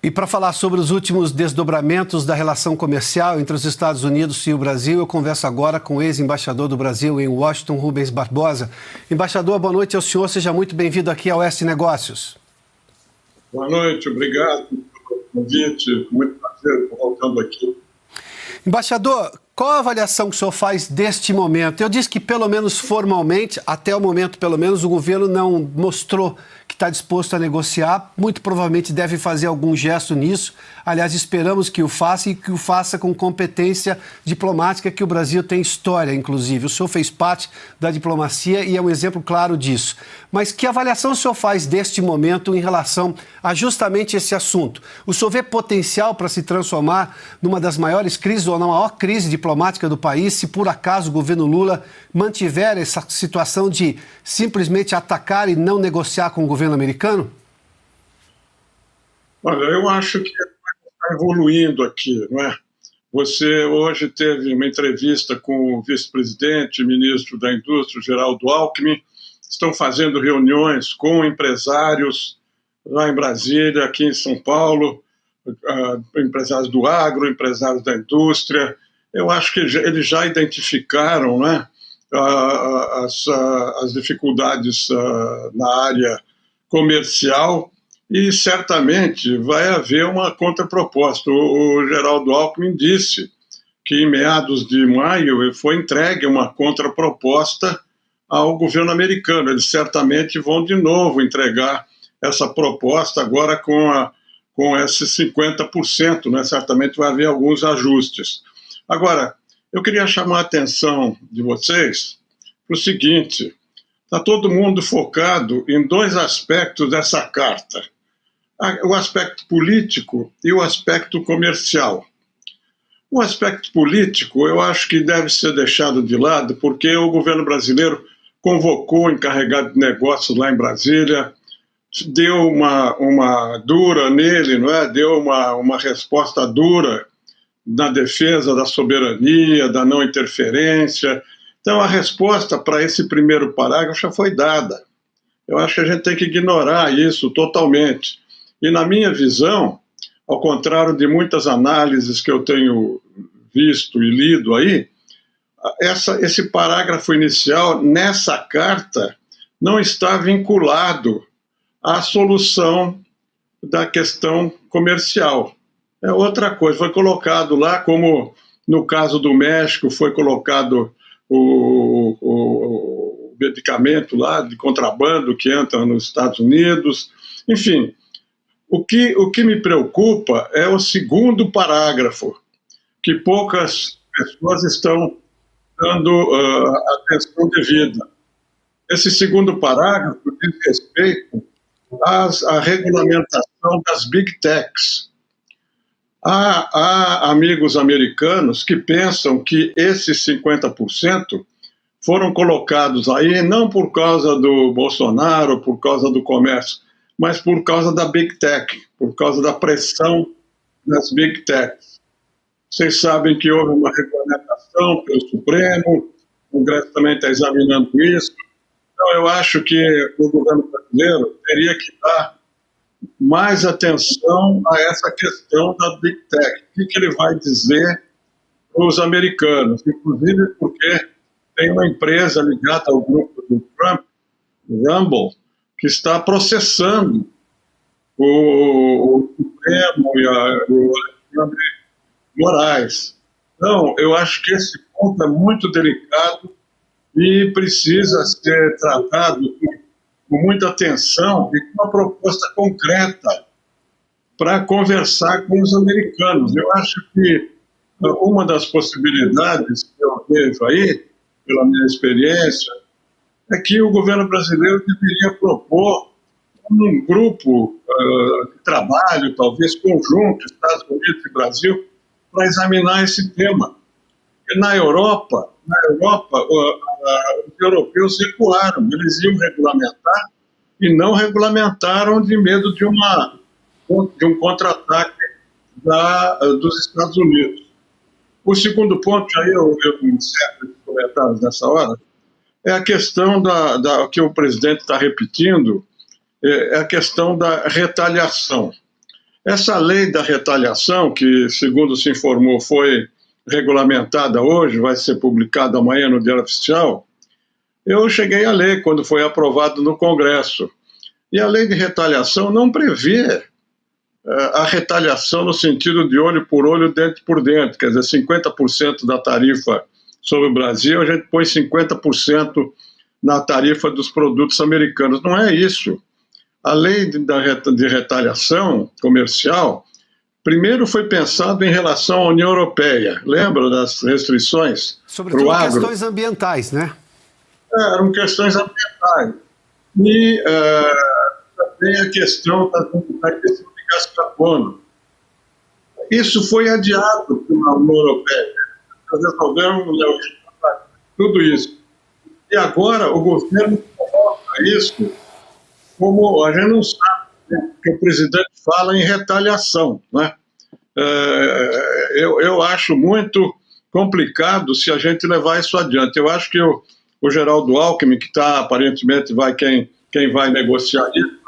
E para falar sobre os últimos desdobramentos da relação comercial entre os Estados Unidos e o Brasil, eu converso agora com o ex-embaixador do Brasil em Washington, Rubens Barbosa. Embaixador, boa noite ao senhor, seja muito bem-vindo aqui ao Oeste Negócios. Boa noite, obrigado pelo convite, muito prazer voltando aqui. Embaixador, qual a avaliação que o senhor faz deste momento? Eu disse que, pelo menos formalmente, até o momento, pelo menos, o governo não mostrou que está disposto a negociar. Muito provavelmente deve fazer algum gesto nisso. Aliás, esperamos que o faça e que o faça com competência diplomática, que o Brasil tem história, inclusive. O senhor fez parte da diplomacia e é um exemplo claro disso. Mas que avaliação o senhor faz deste momento em relação a justamente esse assunto? O senhor vê potencial para se transformar numa das maiores crises ou na maior crise diplomática do país, se por acaso o governo Lula mantiver essa situação de simplesmente atacar e não negociar com o governo americano? Olha, eu acho que está evoluindo aqui, não é? Você hoje teve uma entrevista com o vice-presidente e ministro da Indústria, Geraldo Alckmin, estão fazendo reuniões com empresários lá em Brasília, aqui em São Paulo, empresários do agro, empresários da indústria. Eu acho que eles já identificaram, né, as dificuldades na área comercial e certamente vai haver uma contraproposta. O Geraldo Alckmin disse que em meados de maio foi entregue uma contraproposta ao governo americano. Eles certamente vão de novo entregar essa proposta agora com esses 50%, né? Certamente vai haver alguns ajustes. Agora, eu queria chamar a atenção de vocês para o seguinte: está todo mundo focado em dois aspectos dessa carta, o aspecto político e o aspecto comercial. O aspecto político eu acho que deve ser deixado de lado, porque o governo brasileiro convocou o encarregado de negócios lá em Brasília, deu uma dura nele, não é? Deu uma resposta dura na defesa da soberania, da não interferência. Então, a resposta para esse primeiro parágrafo já foi dada. Eu acho que a gente tem que ignorar isso totalmente. E, na minha visão, ao contrário de muitas análises que eu tenho visto e lido aí, esse parágrafo inicial, nessa carta, não está vinculado à solução da questão comercial. É outra coisa, foi colocado lá, como no caso do México, foi colocado o medicamento lá de contrabando que entra nos Estados Unidos. Enfim, o que me preocupa é o segundo parágrafo, que poucas pessoas estão dando atenção devida. Esse segundo parágrafo diz respeito à regulamentação das Big Techs. Há amigos americanos que pensam que esses 50% foram colocados aí não por causa do Bolsonaro, por causa do comércio, mas por causa da Big Tech, por causa da pressão das Big Techs. Vocês sabem que houve uma regulamentação pelo Supremo, o Congresso também está examinando isso. Então, eu acho que o governo brasileiro teria que dar mais atenção a essa questão da Big Tech. O que ele vai dizer para os americanos? Inclusive porque tem uma empresa ligada ao grupo do Trump, Rumble, que está processando o Supremo e o Alexandre Moraes. Então, eu acho que esse ponto é muito delicado e precisa ser tratado com muita atenção e com uma proposta concreta para conversar com os americanos. Eu acho que uma das possibilidades que eu vejo aí, pela minha experiência, é que o governo brasileiro deveria propor um grupo de trabalho, talvez conjunto, Estados Unidos e Brasil, para examinar esse tema. E na Europa, os europeus recuaram, eles iam regulamentar e não regulamentaram de medo de um contra-ataque dos Estados Unidos. O segundo ponto, aí eu encerro os comentários nessa hora, é a questão que o presidente está repetindo, é a questão da retaliação. Essa lei da retaliação, que, segundo se informou, foi regulamentada hoje, vai ser publicada amanhã no Diário Oficial, eu cheguei a ler quando foi aprovado no Congresso. E a lei de retaliação não prevê a retaliação no sentido de olho por olho, dente por dente, quer dizer, 50% da tarifa sobre o Brasil, a gente põe 50% na tarifa dos produtos americanos. Não é isso. A lei de retaliação comercial, primeiro foi pensado em relação à União Europeia. Lembra das restrições para o agro? Questões ambientais, né? Eram questões ambientais. E também a questão da emissão de gás de carbono. Isso foi adiado pela União Europeia. Nós resolvemos tudo isso. E agora o governo coloca isso como a gente não sabe, né, que o presidente fala em retaliação, né? Eu acho muito complicado se a gente levar isso adiante. Eu acho que o Geraldo Alckmin, que aparentemente quem vai negociar isso,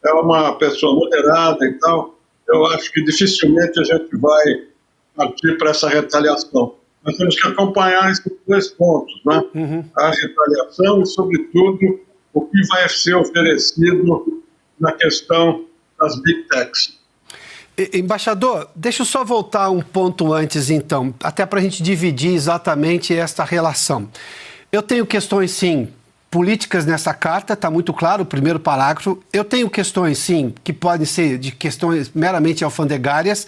é uma pessoa moderada e tal. Eu acho que dificilmente a gente vai partir para essa retaliação. Nós temos que acompanhar esses dois pontos, né? A retaliação e, sobretudo, o que vai ser oferecido na questão das Big Techs. Embaixador, deixa eu só voltar um ponto antes, então, até para a gente dividir exatamente esta relação. Eu tenho questões, sim, políticas nessa carta, está muito claro, o primeiro parágrafo. Eu tenho questões, sim, que podem ser de questões meramente alfandegárias,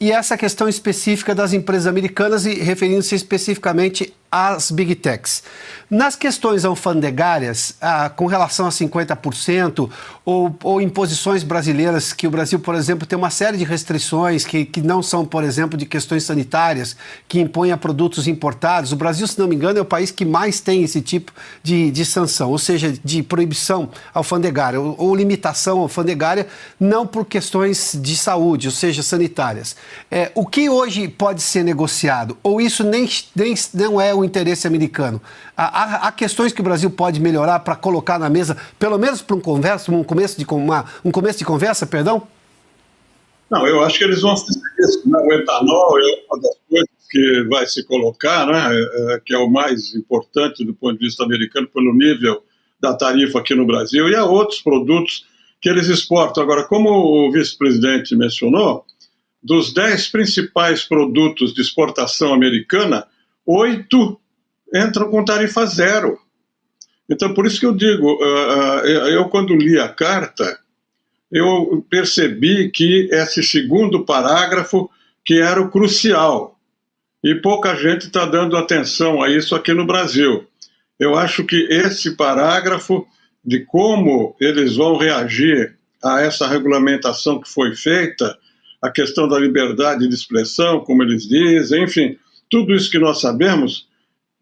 e essa questão específica das empresas americanas e referindo-se especificamente às Big Techs. Nas questões alfandegárias, com relação a 50% ou imposições brasileiras, que o Brasil, por exemplo, tem uma série de restrições que não são, por exemplo, de questões sanitárias, que impõem a produtos importados. O Brasil, se não me engano, é o país que mais tem esse tipo de sanção, ou seja, de proibição alfandegária ou limitação alfandegária, não por questões de saúde, ou seja, sanitárias. O que hoje pode ser negociado? Ou isso nem não é o interesse americano? Há questões que o Brasil pode melhorar para colocar na mesa, pelo menos para um começo de conversa, perdão? Não, eu acho que eles vão fazer isso, né? O etanol é uma das coisas que vai se colocar, né? Que é o mais importante do ponto de vista americano, pelo nível da tarifa aqui no Brasil, e há outros produtos que eles exportam. Agora, como o vice-presidente mencionou, dos 10 principais produtos de exportação americana, 8 entram com tarifa zero. Então, por isso que eu digo, eu quando li a carta, eu percebi que esse segundo parágrafo que era o crucial, e pouca gente está dando atenção a isso aqui no Brasil. Eu acho que esse parágrafo de como eles vão reagir a essa regulamentação que foi feita, a questão da liberdade de expressão, como eles dizem, enfim, tudo isso que nós sabemos,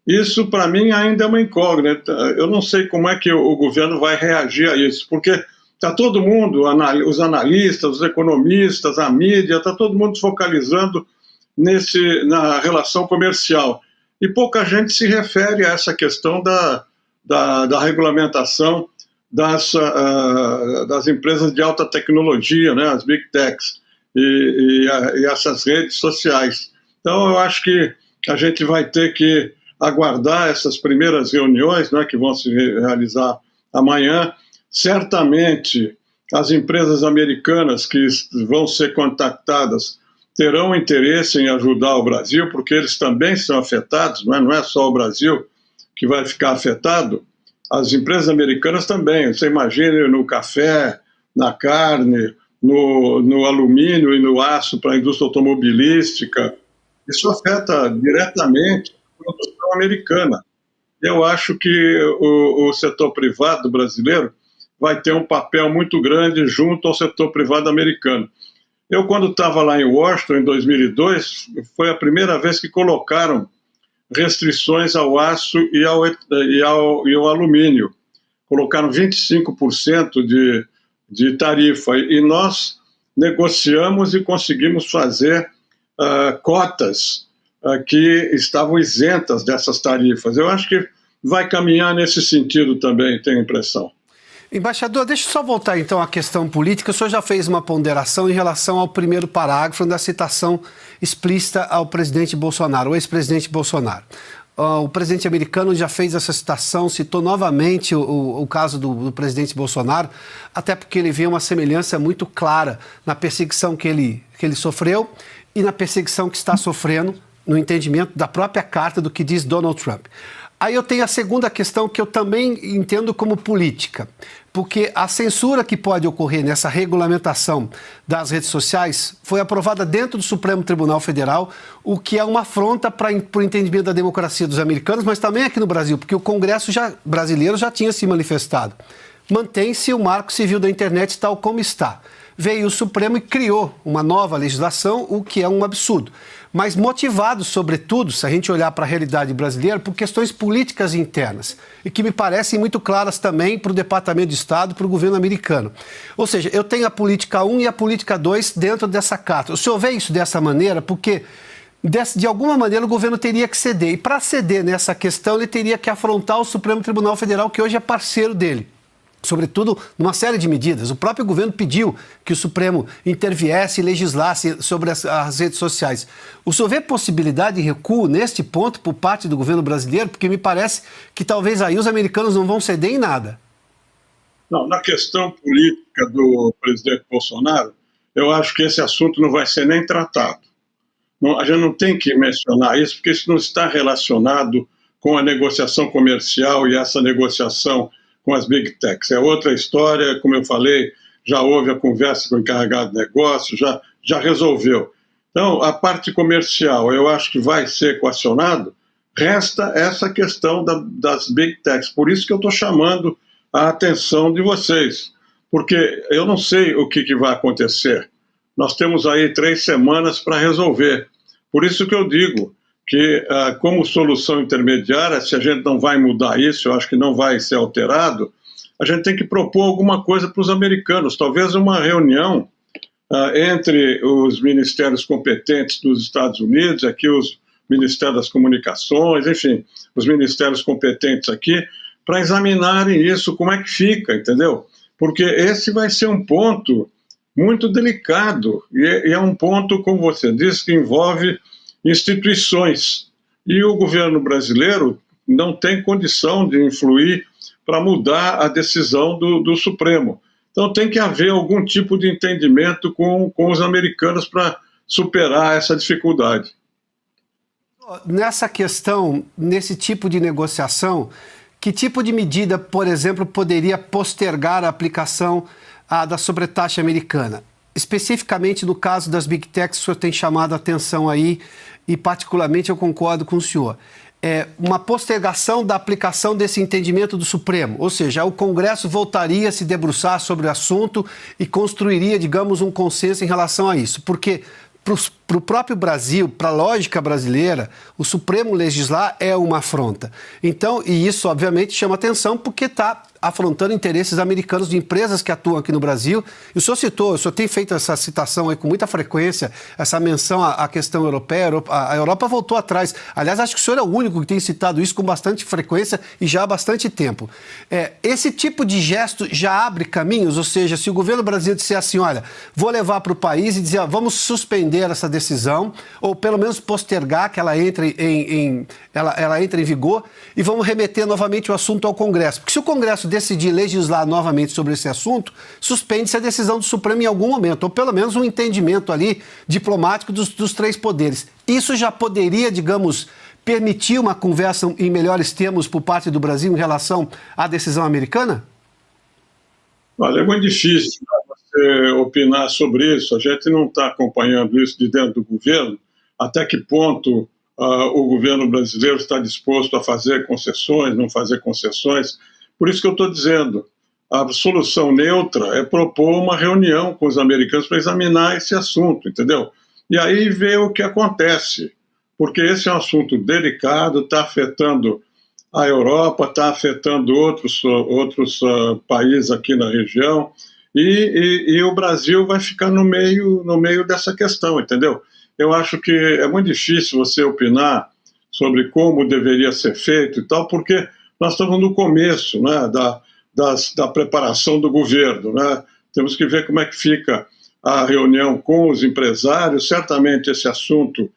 isso para mim ainda é uma incógnita. Eu não sei como é que o governo vai reagir a isso, porque está todo mundo, os analistas, os economistas, a mídia, está todo mundo focalizando na relação comercial. E pouca gente se refere a essa questão da regulamentação das empresas de alta tecnologia, né, as Big Techs. E essas redes sociais. Então, eu acho que a gente vai ter que aguardar essas primeiras reuniões, né, que vão se realizar amanhã. Certamente, as empresas americanas que vão ser contactadas terão interesse em ajudar o Brasil, porque eles também são afetados, não é só o Brasil que vai ficar afetado. As empresas americanas também. Você imagina no café, na carne, no alumínio e no aço para a indústria automobilística. Isso afeta diretamente a produção americana. Eu acho que o setor privado brasileiro vai ter um papel muito grande junto ao setor privado americano. Eu, quando estava lá em Washington, em 2002, foi a primeira vez que colocaram restrições ao aço e ao alumínio. Colocaram 25% de tarifa, e nós negociamos e conseguimos fazer cotas que estavam isentas dessas tarifas. Eu acho que vai caminhar nesse sentido também, tenho a impressão. Embaixador, deixa eu só voltar então à questão política. O senhor já fez uma ponderação em relação ao primeiro parágrafo da citação explícita ao presidente Bolsonaro, o ex-presidente Bolsonaro. O presidente americano já fez essa citação, citou novamente o caso do presidente Bolsonaro, até porque ele vê uma semelhança muito clara na perseguição que ele sofreu e na perseguição que está sofrendo, no entendimento da própria carta do que diz Donald Trump. Aí eu tenho a segunda questão que eu também entendo como política, porque a censura que pode ocorrer nessa regulamentação das redes sociais foi aprovada dentro do Supremo Tribunal Federal, o que é uma afronta para o entendimento da democracia dos americanos, mas também aqui no Brasil, porque o Congresso brasileiro já tinha se manifestado. Mantém-se o Marco Civil da Internet tal como está. Veio o Supremo e criou uma nova legislação, o que é um absurdo. Mas motivado, sobretudo, se a gente olhar para a realidade brasileira, por questões políticas internas, e que me parecem muito claras também para o Departamento de Estado, para o governo americano. Ou seja, eu tenho a política 1 e a política 2 dentro dessa carta. O senhor vê isso dessa maneira? Porque, de alguma maneira, o governo teria que ceder. E para ceder nessa questão, ele teria que afrontar o Supremo Tribunal Federal, que hoje é parceiro dele. Sobretudo numa série de medidas. O próprio governo pediu que o Supremo interviesse e legislasse sobre as redes sociais. O senhor vê possibilidade de recuo neste ponto por parte do governo brasileiro? Porque me parece que talvez aí os americanos não vão ceder em nada. Não, na questão política do presidente Bolsonaro, eu acho que esse assunto não vai ser nem tratado. Não, a gente não tem que mencionar isso, porque isso não está relacionado com a negociação comercial e essa negociação com as Big Techs. É outra história, como eu falei, já houve a conversa com o encarregado de negócio, já resolveu. Então, a parte comercial, eu acho que vai ser equacionado, resta essa questão das Big Techs. Por isso que eu estou chamando a atenção de vocês, porque eu não sei o que vai acontecer. Nós temos aí 3 semanas para resolver. Por isso que eu digo que, como solução intermediária, se a gente não vai mudar isso, eu acho que não vai ser alterado, a gente tem que propor alguma coisa para os americanos, talvez uma reunião entre os ministérios competentes dos Estados Unidos, aqui os Ministérios das Comunicações, enfim, os ministérios competentes aqui, para examinarem isso, como é que fica, entendeu? Porque esse vai ser um ponto muito delicado, e é um ponto, como você disse, que envolve instituições, e o governo brasileiro não tem condição de influir para mudar a decisão do Supremo. Então tem que haver algum tipo de entendimento com os americanos para superar essa dificuldade. Nessa questão, nesse tipo de negociação, que tipo de medida, por exemplo, poderia postergar a aplicação da sobretaxa americana? Especificamente no caso das Big Techs, o senhor tem chamado a atenção aí, e particularmente eu concordo com o senhor. Uma postergação da aplicação desse entendimento do Supremo, ou seja, o Congresso voltaria a se debruçar sobre o assunto e construiria, digamos, um consenso em relação a isso, porque para o próprio Brasil, para a lógica brasileira, o Supremo legislar é uma afronta. Então, e isso obviamente chama atenção porque está afrontando interesses americanos de empresas que atuam aqui no Brasil. E o senhor tem feito essa citação aí com muita frequência, essa menção à questão europeia. A Europa voltou atrás. Aliás, acho que o senhor é o único que tem citado isso com bastante frequência e já há bastante tempo. Esse tipo de gesto já abre caminhos? Ou seja, se o governo brasileiro disser assim, olha, vou levar para o país e dizer, vamos suspender essa decisão, ou pelo menos postergar que ela entre em vigor e vamos remeter novamente o assunto ao Congresso. Porque se o Congresso decidir legislar novamente sobre esse assunto, suspende-se a decisão do Supremo em algum momento, ou pelo menos um entendimento ali diplomático dos 3 poderes. Isso já poderia, digamos, permitir uma conversa em melhores termos por parte do Brasil em relação à decisão americana? Olha, é muito difícil você opinar sobre isso. A gente não está acompanhando isso de dentro do governo. Até que ponto o governo brasileiro está disposto a fazer concessões, não fazer concessões. Por isso que eu estou dizendo, a solução neutra é propor uma reunião com os americanos para examinar esse assunto, entendeu? E aí ver o que acontece, porque esse é um assunto delicado, está afetando a Europa, está afetando outros países aqui na região, e o Brasil vai ficar no meio dessa questão, entendeu? Eu acho que é muito difícil você opinar sobre como deveria ser feito e tal, porque nós estamos no começo, né, da preparação do governo, né? Temos que ver como é que fica a reunião com os empresários. Certamente esse assunto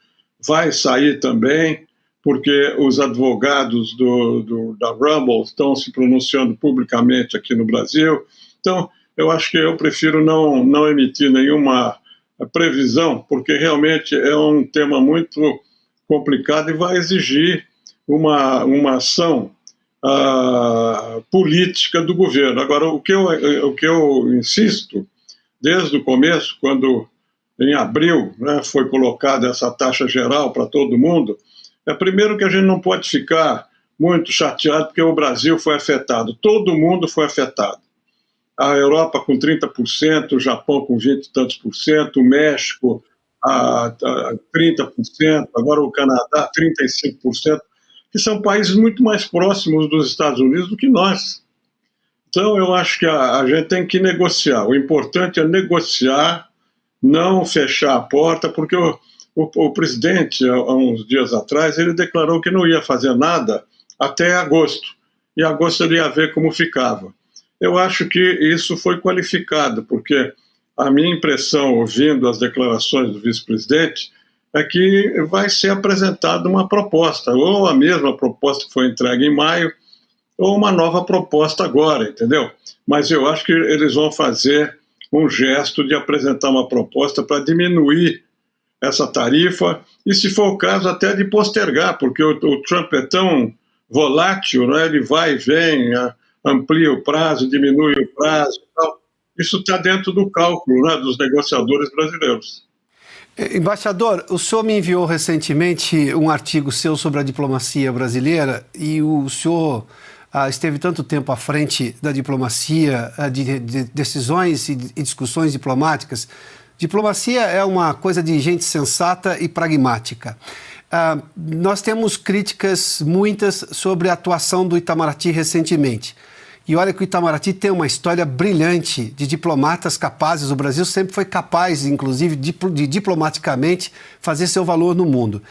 vai sair também, porque os advogados da Rumble estão se pronunciando publicamente aqui no Brasil. Então, eu acho que eu prefiro não emitir nenhuma previsão, porque realmente é um tema muito complicado e vai exigir uma ação política do governo. Agora, o que eu insisto, desde o começo, quando em abril, né, foi colocada essa taxa geral para todo mundo, primeiro que a gente não pode ficar muito chateado porque o Brasil foi afetado, todo mundo foi afetado. A Europa com 30%, o Japão com 20 e tantos por cento, o México a 30%, agora o Canadá 35%, que são países muito mais próximos dos Estados Unidos do que nós. Então, eu acho que a gente tem que negociar. O importante é negociar, não fechar a porta, porque o presidente, há uns dias atrás, ele declarou que não ia fazer nada até agosto. E agosto ele ia ver como ficava. Eu acho que isso foi qualificado, porque a minha impressão, ouvindo as declarações do vice-presidente, é que vai ser apresentada uma proposta, ou a mesma proposta que foi entregue em maio, ou uma nova proposta agora, entendeu? Mas eu acho que eles vão fazer um gesto de apresentar uma proposta para diminuir essa tarifa e, se for o caso, até de postergar, porque o Trump é tão volátil, né? Ele vai e vem, amplia o prazo, diminui o prazo e tal. Isso está dentro do cálculo, né, dos negociadores brasileiros. Embaixador, o senhor me enviou recentemente um artigo seu sobre a diplomacia brasileira e o senhor esteve tanto tempo à frente da diplomacia, de decisões e discussões diplomáticas. Diplomacia é uma coisa de gente sensata e pragmática. Nós temos críticas muitas sobre a atuação do Itamaraty recentemente. E olha que o Itamaraty tem uma história brilhante de diplomatas capazes. O Brasil sempre foi capaz, inclusive, de diplomaticamente fazer seu valor no mundo.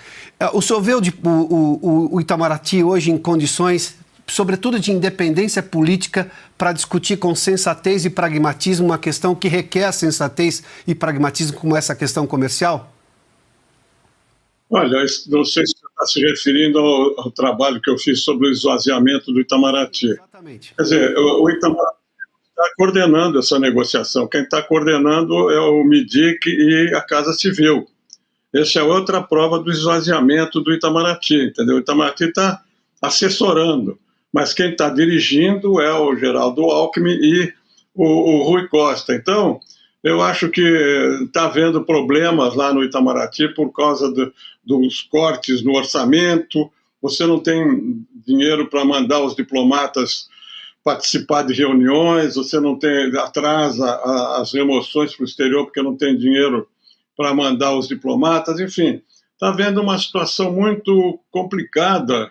O senhor vê o Itamaraty hoje em condições, sobretudo de independência política, para discutir com sensatez e pragmatismo uma questão que requer sensatez e pragmatismo, como essa questão comercial? Olha, não sei se você está se referindo ao trabalho que eu fiz sobre o esvaziamento do Itamaraty. Exatamente. Quer dizer, o Itamaraty está coordenando essa negociação. Quem está coordenando é o MIDIC e a Casa Civil. Essa é outra prova do esvaziamento do Itamaraty, entendeu? O Itamaraty está assessorando, mas quem está dirigindo é o Geraldo Alckmin e o Rui Costa. Então, eu acho que está havendo problemas lá no Itamaraty por causa dos cortes no orçamento. Você não tem dinheiro para mandar os diplomatas participar de reuniões, você não tem, atrasa as remoções para o exterior porque não tem dinheiro para mandar os diplomatas. Enfim, está havendo uma situação muito complicada,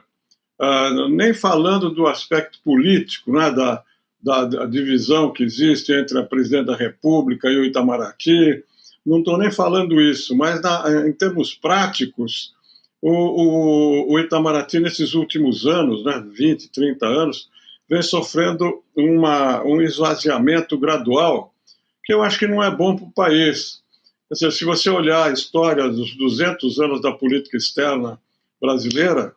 nem falando do aspecto político, né, da divisão que existe entre a presidente da República e o Itamaraty, não estou nem falando isso, mas em termos práticos, o Itamaraty nesses últimos anos, né, 20, 30 anos, vem sofrendo um esvaziamento gradual, que eu acho que não é bom para o país. Quer dizer, se você olhar a história dos 200 anos da política externa brasileira,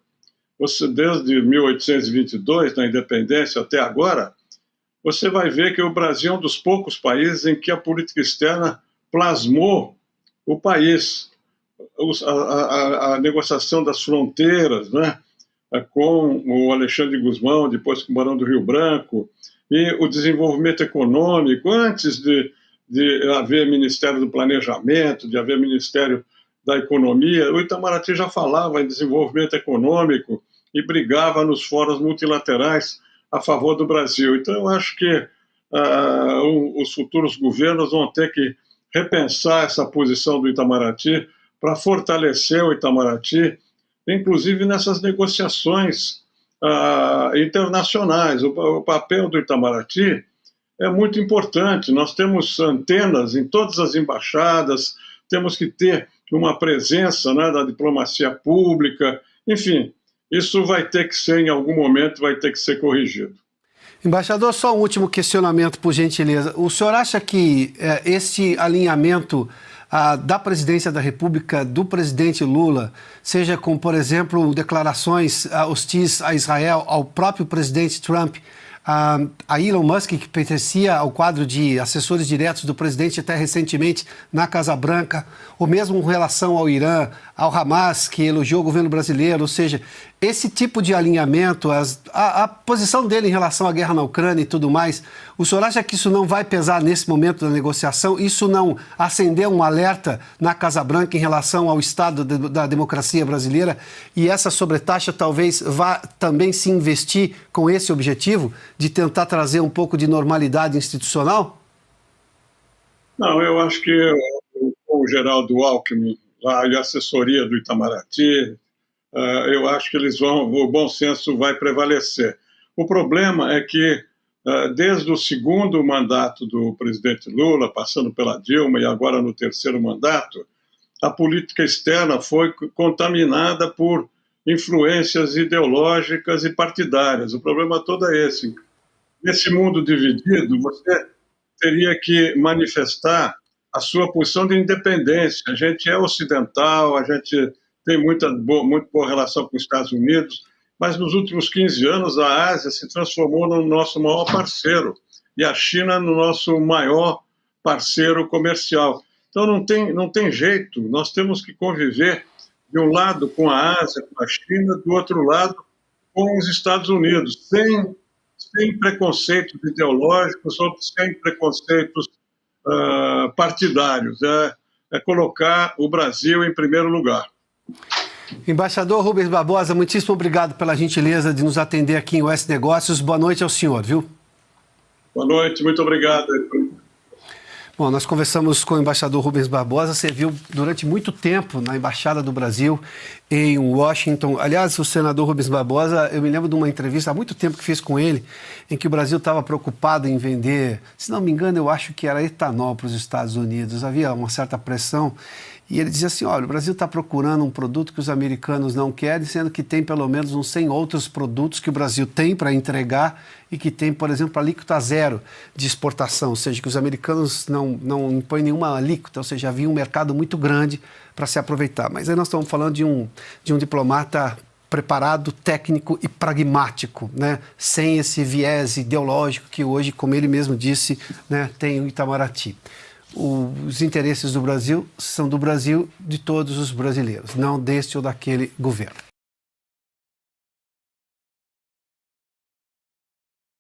você, desde 1822, na independência até agora, você vai ver que o Brasil é um dos poucos países em que a política externa plasmou o país. A negociação das fronteiras, né, com o Alexandre de Gusmão, depois com o Barão do Rio Branco, e o desenvolvimento econômico, antes de haver Ministério do Planejamento, de haver Ministério da Economia, o Itamaraty já falava em desenvolvimento econômico e brigava nos fóruns multilaterais a favor do Brasil. Então, eu acho que os futuros governos vão ter que repensar essa posição do Itamaraty para fortalecer o Itamaraty, inclusive nessas negociações internacionais. O papel do Itamaraty é muito importante. Nós temos antenas em todas as embaixadas, temos que ter uma presença, né, da diplomacia pública, enfim. Isso vai ter que ser, em algum momento, vai ter que ser corrigido. Embaixador, só um último questionamento, por gentileza. O senhor acha que esse alinhamento da presidência da República, do presidente Lula, seja com, por exemplo, declarações hostis a Israel, ao próprio presidente Trump, a Elon Musk, que pertencia ao quadro de assessores diretos do presidente até recentemente na Casa Branca, ou mesmo com relação ao Irã, ao Hamas, que elogiou o governo brasileiro, ou seja, esse tipo de alinhamento, a posição dele em relação à guerra na Ucrânia e tudo mais, o senhor acha que isso não vai pesar nesse momento da negociação? Isso não acendeu um alerta na Casa Branca em relação ao estado da democracia brasileira e essa sobretaxa talvez vá também se investir com esse objetivo de tentar trazer um pouco de normalidade institucional? Não, eu acho que o Geraldo Alckmin, lá, e a assessoria do Itamaraty, eu acho que o bom senso vai prevalecer. O problema é que, desde o segundo mandato do presidente Lula, passando pela Dilma e agora no terceiro mandato, a política externa foi contaminada por influências ideológicas e partidárias. O problema todo é esse. Nesse mundo dividido, você teria que manifestar a sua posição de independência. A gente é ocidental, a gente tem muito boa relação com os Estados Unidos, mas nos últimos 15 anos a Ásia se transformou no nosso maior parceiro e a China no nosso maior parceiro comercial. Então não tem jeito, nós temos que conviver de um lado com a Ásia, com a China, do outro lado com os Estados Unidos, sem preconceitos ideológicos ou sem preconceitos partidários. É colocar o Brasil em primeiro lugar. Embaixador Rubens Barbosa, muitíssimo obrigado pela gentileza de nos atender aqui em US Negócios. Boa noite ao senhor, viu? Boa noite, muito obrigado. Bom, nós conversamos com o embaixador Rubens Barbosa, serviu durante muito tempo na Embaixada do Brasil em Washington. Aliás, o senador Rubens Barbosa, eu me lembro de uma entrevista há muito tempo que fiz com ele, em que o Brasil estava preocupado em vender, se não me engano, eu acho que era etanol para os Estados Unidos. Havia uma certa pressão e ele dizia assim, olha, o Brasil está procurando um produto que os americanos não querem, sendo que tem pelo menos uns 100 outros produtos que o Brasil tem para entregar e que tem, por exemplo, alíquota zero de exportação, ou seja, que os americanos não impõem nenhuma alíquota, ou seja, havia um mercado muito grande para se aproveitar. Mas aí nós estamos falando de um diplomata preparado, técnico e pragmático, né? Sem esse viés ideológico que hoje, como ele mesmo disse, né, tem o Itamaraty. Os interesses do Brasil são do Brasil, de todos os brasileiros, não deste ou daquele governo.